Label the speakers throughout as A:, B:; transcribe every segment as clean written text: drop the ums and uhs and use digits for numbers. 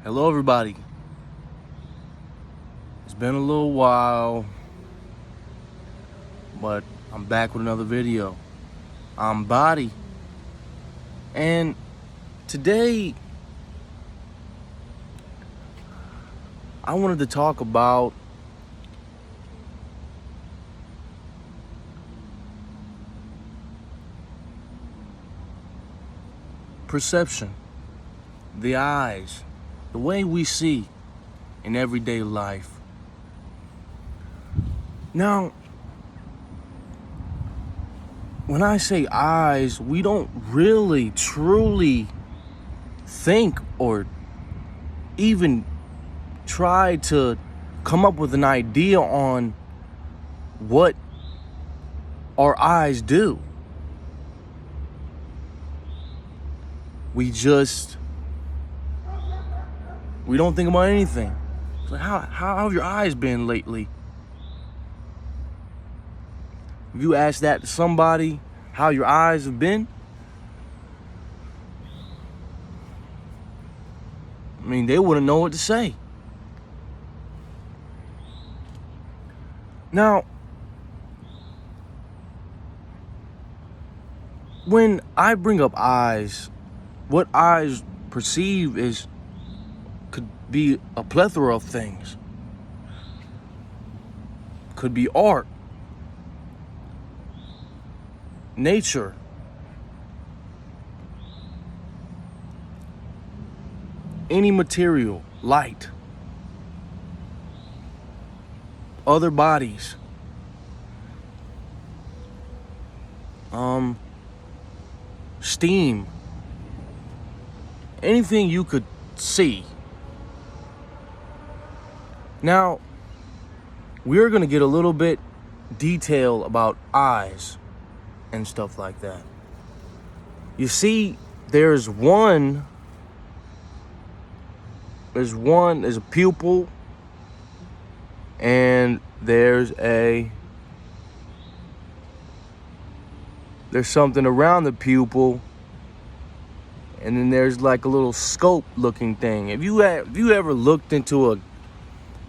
A: Hello everybody. It's been a little while, but I'm back with another video. I'm Body. And today I wanted to talk about perception, the eyes, the way we see in everyday life. Now, when I say eyes, we don't really truly think or even try to come up with an idea on what our eyes do. We don't think about anything. It's like, how have your eyes been lately? If you ask that to somebody, how your eyes have been, I mean, they wouldn't know what to say. Now, when I bring up eyes, what eyes perceive could be a plethora of things. Could be art, nature, any material, light, other bodies, steam, anything you could see. Now, we're gonna get a little bit detail about eyes and stuff like that. You see, there's a pupil, and there's something around the pupil, and then there's like a little scope looking thing. If you ever looked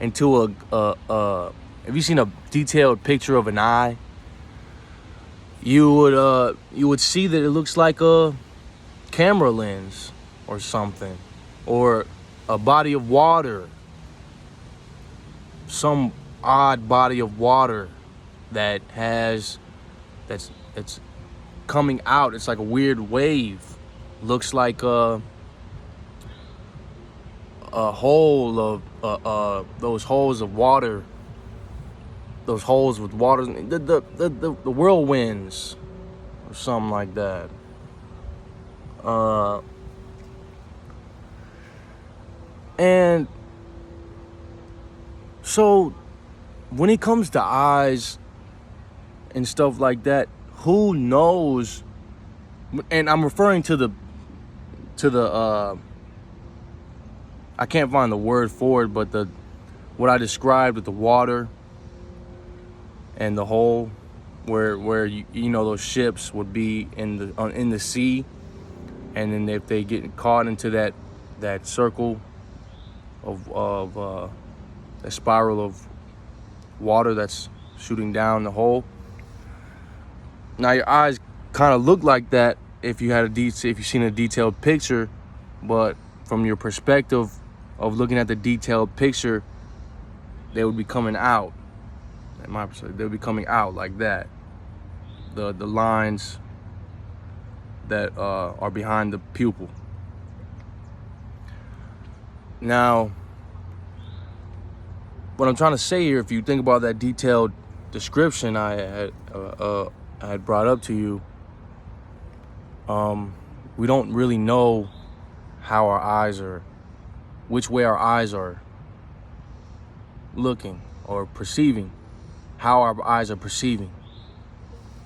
A: have you seen a detailed picture of an eye, you would see that it looks like a camera lens or something, or a body of water, some odd body of water that's coming out. It's like a weird wave. Looks like a hole of those holes of water, those holes with water, the whirlwinds or something like that. And so when it comes to eyes and stuff like that, who knows? And I'm referring to the I can't find the word for it, but what I described with the water and the hole where you know those ships would be in the sea, and then if they get caught into that circle of a spiral of water that's shooting down the hole. Now your eyes kind of look like that if you've seen a detailed picture, but from your perspective of looking at the detailed picture, they would be coming out. In my perspective, they would be coming out like that. The lines that are behind the pupil. Now, what I'm trying to say here, if you think about that detailed description I had brought up to you, we don't really know which way our eyes are looking or perceiving, how our eyes are perceiving.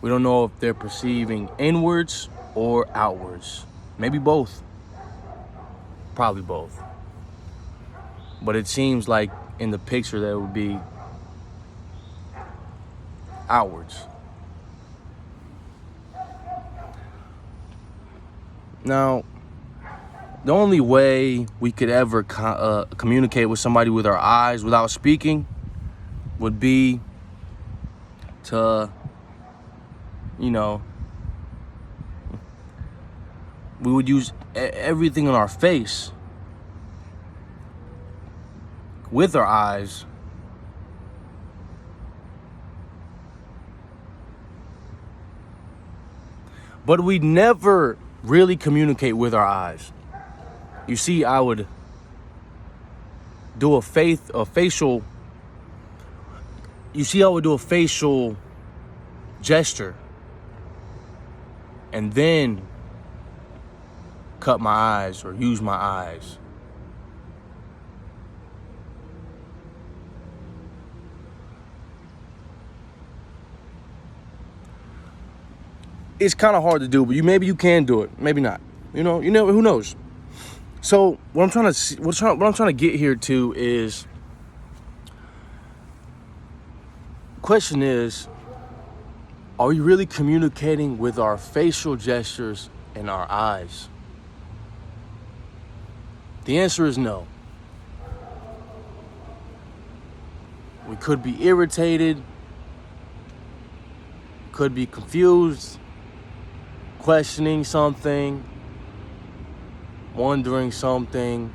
A: We don't know if they're perceiving inwards or outwards. Maybe both. Probably both. But it seems like in the picture that it would be outwards. Now, The only way we could ever communicate with somebody with our eyes without speaking would be to, you know, we would use everything on our face with our eyes. But we never really communicate with our eyes. You see, I would do a facial gesture and then cut my eyes or use my eyes. It's kind of hard to do, but maybe you can do it, maybe not. You know, who knows? So what I'm trying to get here to is, question is, are we really communicating with our facial gestures and our eyes? The answer is no. We could be irritated, could be confused, questioning something, wondering something,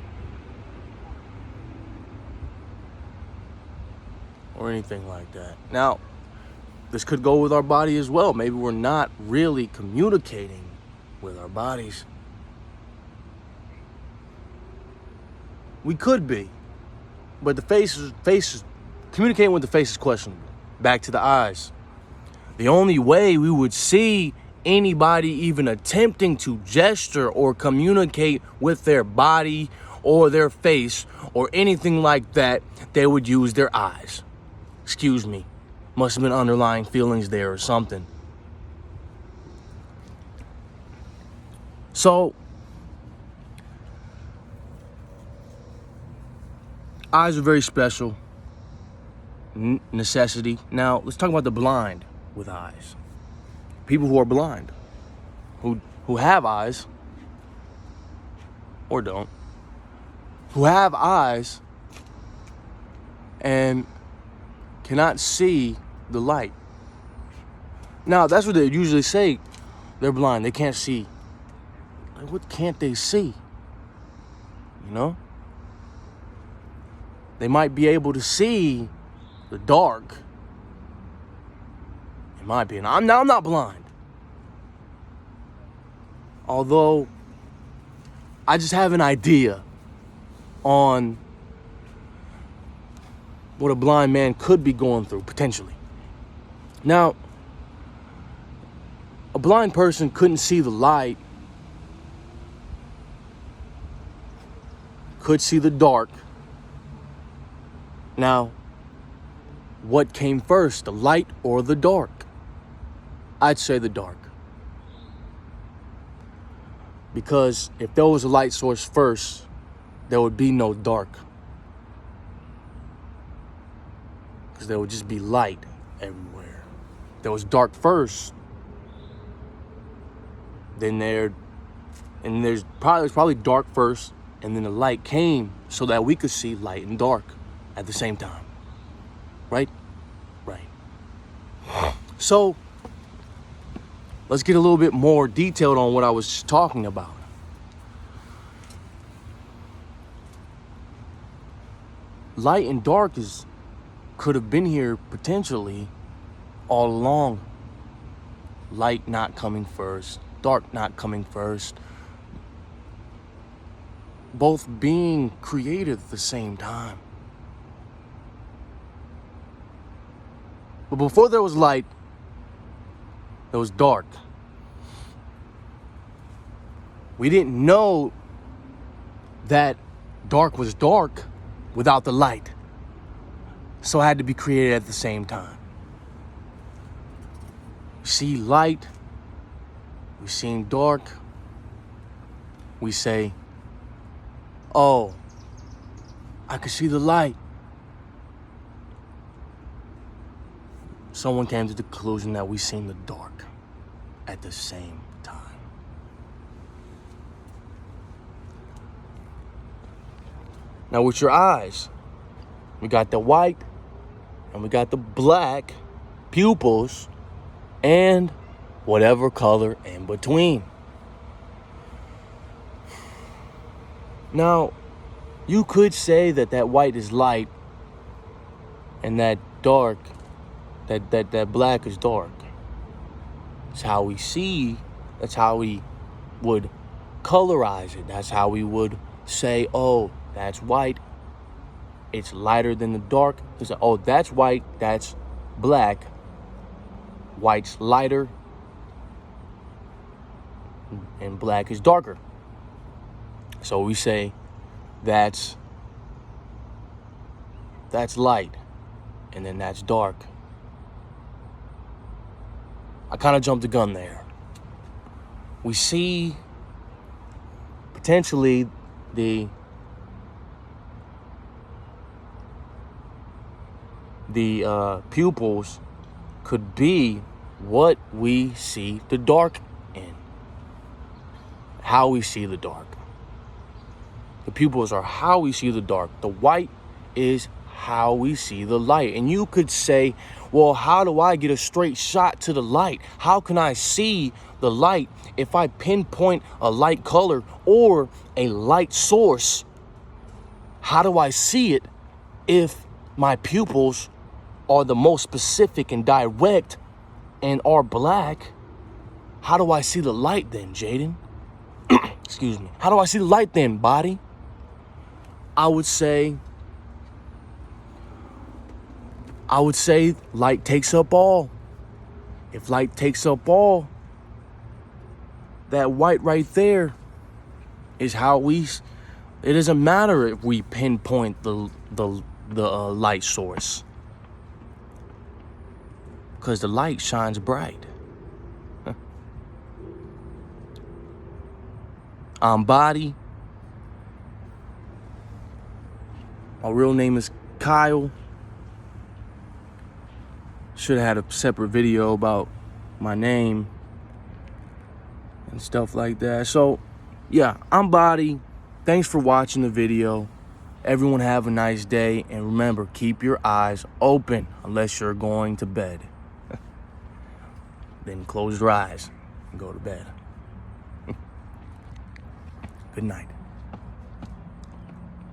A: or anything like that. Now, this could go with our body as well. Maybe we're not really communicating with our bodies. We could be, but the face communicating with the face is questionable. Back to the eyes. The only way we would see anybody even attempting to gesture or communicate with their body or their face or anything like that, they would use their eyes. Excuse me. Must have been underlying feelings there or something. So, eyes are very special. Necessity. Now, let's talk about the blind with eyes. People who are blind, who have eyes, or don't, who have eyes and cannot see the light. Now, that's what they usually say. They're blind. They can't see. Like, what can't they see? You know? They might be able to see the dark. In my opinion. I'm not blind. Although, I just have an idea on what a blind man could be going through, potentially. Now, a blind person couldn't see the light, could see the dark. Now, what came first, the light or the dark? I'd say the dark. Because if there was a light source first, there would be no dark. Because there would just be light everywhere. If there was dark first, then there's probably dark first, and then the light came so that we could see light and dark at the same time. Right? Right. So, let's get a little bit more detailed on what I was talking about. Light and dark could have been here potentially all along. Light not coming first, dark not coming first. Both being created at the same time. But before there was light, there was dark. We didn't know that dark was dark without the light. So it had to be created at the same time. We see light, we see dark, we say, oh, I could see the light. Someone came to the conclusion that we seen the dark at the same time. Now with your eyes, we got the white and we got the black pupils and whatever color in between. Now, you could say that white is light and that dark, that black is dark. It's how we see, that's how we would colorize it. That's how we would say, oh, that's white. It's lighter than the dark. It's like, oh, that's white, that's black. White's lighter and black is darker. So we say that's light and then that's dark. I kind of jumped the gun there. We see potentially the pupils could be what we see the dark in. How we see the dark. The pupils are how we see the dark. The white is how we see the light. And you could say, well, how do I get a straight shot to the light? How can I see the light if I pinpoint a light color or a light source? How do I see it if my pupils are the most specific and direct and are black? How do I see the light then, Jaden? Excuse me. How do I see the light then, body? I would say light takes up all. If light takes up all, that white right there is how it doesn't matter if we pinpoint the light source, because the light shines bright. I'm Body. My real name is Kyle. Should have had a separate video about my name and stuff like that. So, yeah, I'm Body. Thanks for watching the video. Everyone have a nice day. And remember, keep your eyes open unless you're going to bed. Then close your eyes and go to bed. Good night.